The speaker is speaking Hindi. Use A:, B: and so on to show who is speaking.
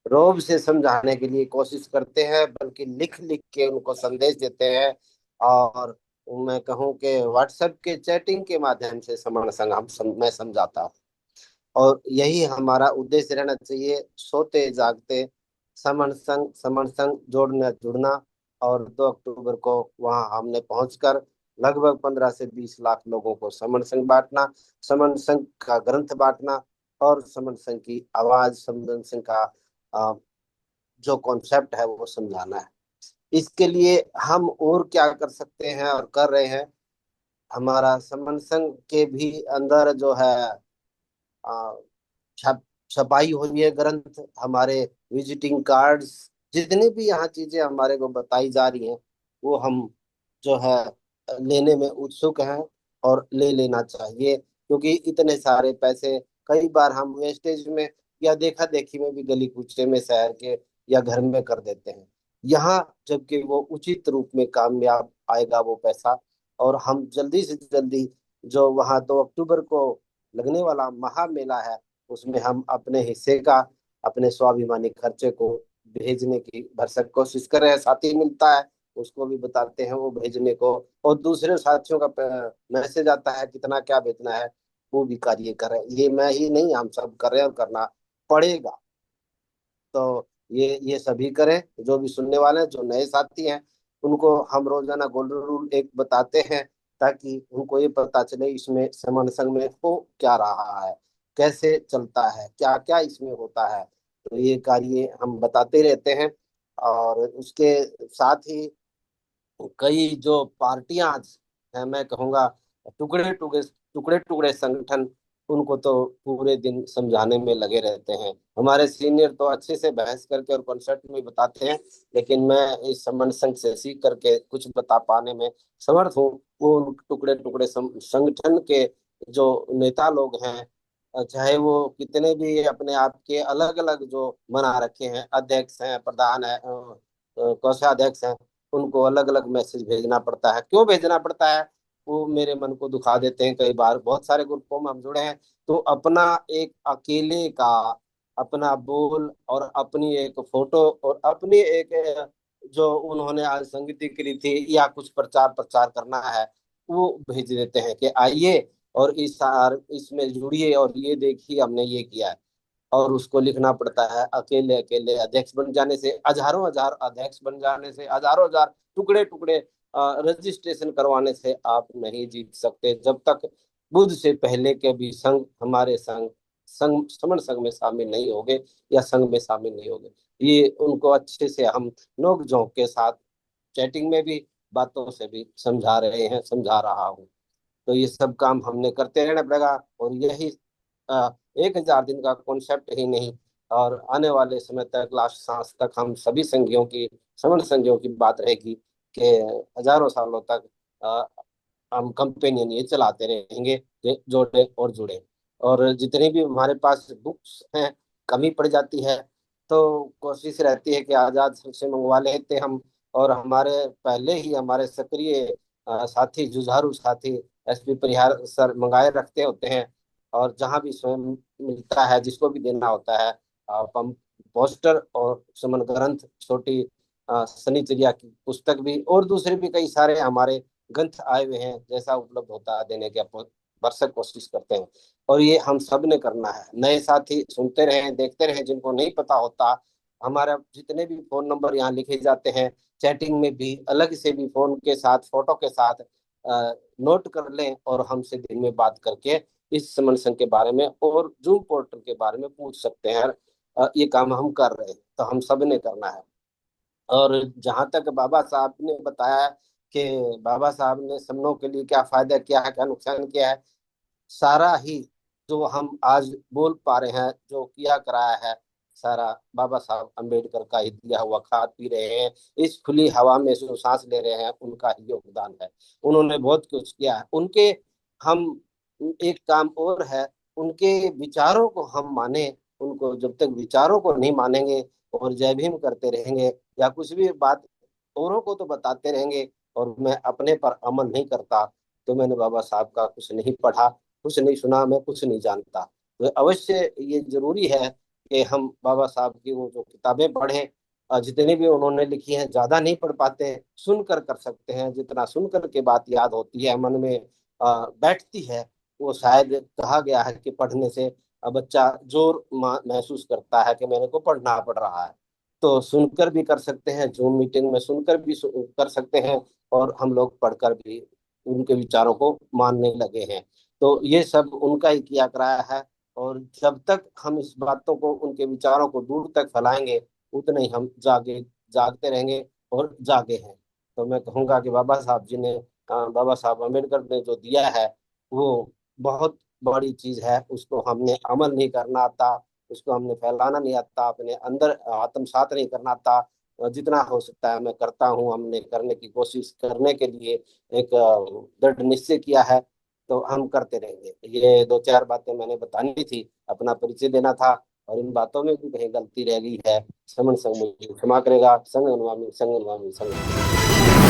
A: रोब से समझाने के लिए कोशिश करते हैं, बल्कि लिख लिख के उनको संदेश देते हैं। और मैं कहूँ कि व्हाट्सएप के चैटिंग के माध्यम से समण संग मैं समझाता हूँ। और यही हमारा उद्देश्य रहना चाहिए, सोते जागते समण संग जोड़ना जुड़ना। और 2 अक्टूबर को वहां हमने पहुंचकर लगभग 15 से 20 लाख लोगों को समण संग बांटना, समण संघ का ग्रंथ बांटना, और समण संघ की आवाज, समण संघ का अ, जो कॉन्सेप्ट है वो समझाना है। इसके लिए हम और क्या कर सकते हैं और कर रहे हैं। हमारा समण संघ के भी अंदर जो है अ, छप छपाई हुई है ग्रंथ, हमारे विजिटिंग कार्ड्स, जितनी भी यहाँ चीजें हमारे को बताई जा रही हैं, वो हम जो है लेने में उत्सुक हैं। और ले लेना चाहिए, क्योंकि इतने सारे पैसे कई बार हम वेस्टेज में या देखा देखी में भी गली कूचे में शहर के या घर में कर देते हैं। यहाँ जबकि वो उचित रूप में कामयाब आएगा वो पैसा। और हम जल्दी से जल्दी जो वहाँ 2 अक्टूबर को लगने वाला महामेला है, उसमें हम अपने हिस्से का, अपने स्वाभिमानी खर्चे को भेजने की भरसक कोशिश कर रहे हैं। साथी मिलता है, उसको भी बताते हैं वो भेजने को। और दूसरे साथियों का मैसेज आता है कितना क्या भेजना है, वो भी कार्य कर रहे हैं। ये मैं ही नहीं, हम सब कर रहे हैं और करना पड़ेगा। तो ये सभी करें, जो भी सुनने वाले हैं, जो नए साथी हैं, उनको हम रोजाना गोल्डन रूल एक बताते हैं, ताकि उनको ये पता चले इसमें समण संघ में हो क्या रहा है, कैसे चलता है, क्या क्या इसमें होता है। तो ये कार्य हम बताते रहते हैं। और उसके साथ ही कई जो पार्टियां हैं, मैं कहूँगा टुकड़े टुकड़े संगठन, उनको तो पूरे दिन समझाने में लगे रहते हैं। हमारे सीनियर तो अच्छे से बहस करके और कॉन्सेप्ट में बताते हैं, लेकिन मैं इस समन्वय संघ से सीख करके कुछ बता पाने में समर्थ हूँ। वो उन टुकड़े टुकड़े संगठन के जो नेता लोग हैं, चाहे वो कितने भी अपने आप के अलग अलग जो बना रखे हैं, अध्यक्ष हैं, प्रधान है, कोषाध्यक्ष हैं, उनको अलग अलग मैसेज भेजना पड़ता है। क्यों भेजना पड़ता है, वो मेरे मन को दुखा देते हैं। कई बार बहुत सारे ग्रुपों में हम जुड़े हैं, तो अपना एक अकेले का अपना बोल और अपनी एक फोटो और अपनी एक जो उन्होंने आज संगीत करी थी या कुछ प्रचार प्रचार करना है, वो भेज देते हैं कि आइए और इसमें जुड़िए और ये देखिए हमने ये किया है। और उसको लिखना पड़ता है। अकेले अकेले अध्यक्ष बन जाने से, हजारों हजार अध्यक्ष बन जाने से, हजारों हजार टुकड़े टुकड़े रजिस्ट्रेशन करवाने से आप नहीं जीत सकते, जब तक बुद्ध से पहले के भी संघ हमारे संघ समण संघ में शामिल नहीं होंगे या संघ में शामिल नहीं होंगे। ये उनको अच्छे से हम नोक झोंक के साथ चैटिंग में भी, बातों से भी समझा रहे हैं, समझा रहा हूँ। तो ये सब काम हमने करते रहना पड़ेगा। और यही 1,000 दिन का कॉन्सेप्ट ही नहीं, और आने वाले समय तक, लास्ट सांस तक, हम सभी संघियों की, समण संघियों की बात रहेगी कि हजारों सालों तक हम कंपेनियन ये चलाते रहेंगे कि जोड़े और जुड़े। और जितनी भी हमारे पास बुक्स हैं, कमी पड़ जाती है, तो कोशिश रहती है कि आजाद से मंगवा लेते हम। और हमारे पहले ही हमारे सक्रिय साथी, जुझारू साथी एसपी परिहार सर मंगाए रखते होते हैं। और जहां भी स्वयं मिलता है, जिसको भी देना होता है, हम पोस्टर और सुमन ग्रंथ, छोटी शनिचर्या की पुस्तक भी, और दूसरे भी कई सारे हमारे ग्रंथ आए हुए हैं, जैसा उपलब्ध होता है देने की अपन भरसक कोशिश करते हैं। और ये हम सब ने करना है। नए साथी सुनते रहें, देखते रहें, जिनको नहीं पता होता, हमारा जितने भी फोन नंबर यहाँ लिखे जाते हैं, चैटिंग में भी अलग से भी फोन के साथ, फोटो के साथ नोट कर लें, और हमसे दिन में बात करके इस समस्या के बारे में और जूम पोर्टल के बारे में पूछ सकते हैं। ये काम हम कर रहे हैं, तो हम सब ने करना है। और जहां तक बाबा साहब ने बताया कि बाबा साहब ने समनों के लिए क्या फायदा किया है, क्या नुकसान किया है, सारा ही जो हम आज बोल पा रहे हैं, जो किया कराया है, सारा बाबा साहब अम्बेडकर का ही दिया हुआ, खा पी रहे हैं, इस खुली हवा में जो सांस ले रहे हैं, उनका ही योगदान है। उन्होंने बहुत कुछ किया है। उनके हम एक काम और है, उनके विचारों को हम माने। उनको जब तक विचारों को नहीं मानेंगे और जय भीम करते रहेंगे या कुछ भी बात औरों को तो बताते रहेंगे, और मैं अपने पर अमल नहीं करता, तो मैंने बाबा साहब का कुछ नहीं पढ़ा, कुछ नहीं सुना, मैं कुछ नहीं जानता। तो अवश्य ये जरूरी है कि हम बाबा साहब की वो जो किताबें पढ़ें। जितनी भी उन्होंने लिखी हैं ज्यादा नहीं पढ़ पाते, सुनकर कर सकते हैं। जितना सुनकर के बात याद होती है, मन में बैठती है, वो शायद कहा गया है कि पढ़ने से बच्चा जोर महसूस करता है कि मेरे को पढ़ना पड़ रहा है। तो सुनकर भी कर सकते हैं, जूम मीटिंग में सुनकर भी कर सकते हैं, और हम लोग पढ़कर भी उनके विचारों को मानने लगे हैं। तो ये सब उनका ही किया कराया है। और जब तक हम इस बातों को, उनके विचारों को दूर तक फैलाएंगे, उतने ही हम जागते रहेंगे और जागे हैं। तो मैं कहूँगा कि बाबा साहब जी ने, बाबा साहब अम्बेडकर ने जो दिया है वो बहुत बड़ी चीज है। उसको हमने अमल नहीं करना आता, उसको हमने फैलाना नहीं आता, अपने अंदर आत्मसात नहीं करना आता। जितना हो सकता है मैं करता हूँ, हमने करने की कोशिश करने के लिए एक दृढ़ निश्चय किया है। तो हम करते रहेंगे। ये दो चार बातें मैंने बतानी थी, अपना परिचय देना था। और इन बातों में भी कहीं गलती रह गई है, श्रमण संघ मुझे क्षमा करेगा। संग अनुवामी संग अनुवामी संग अनुवामी।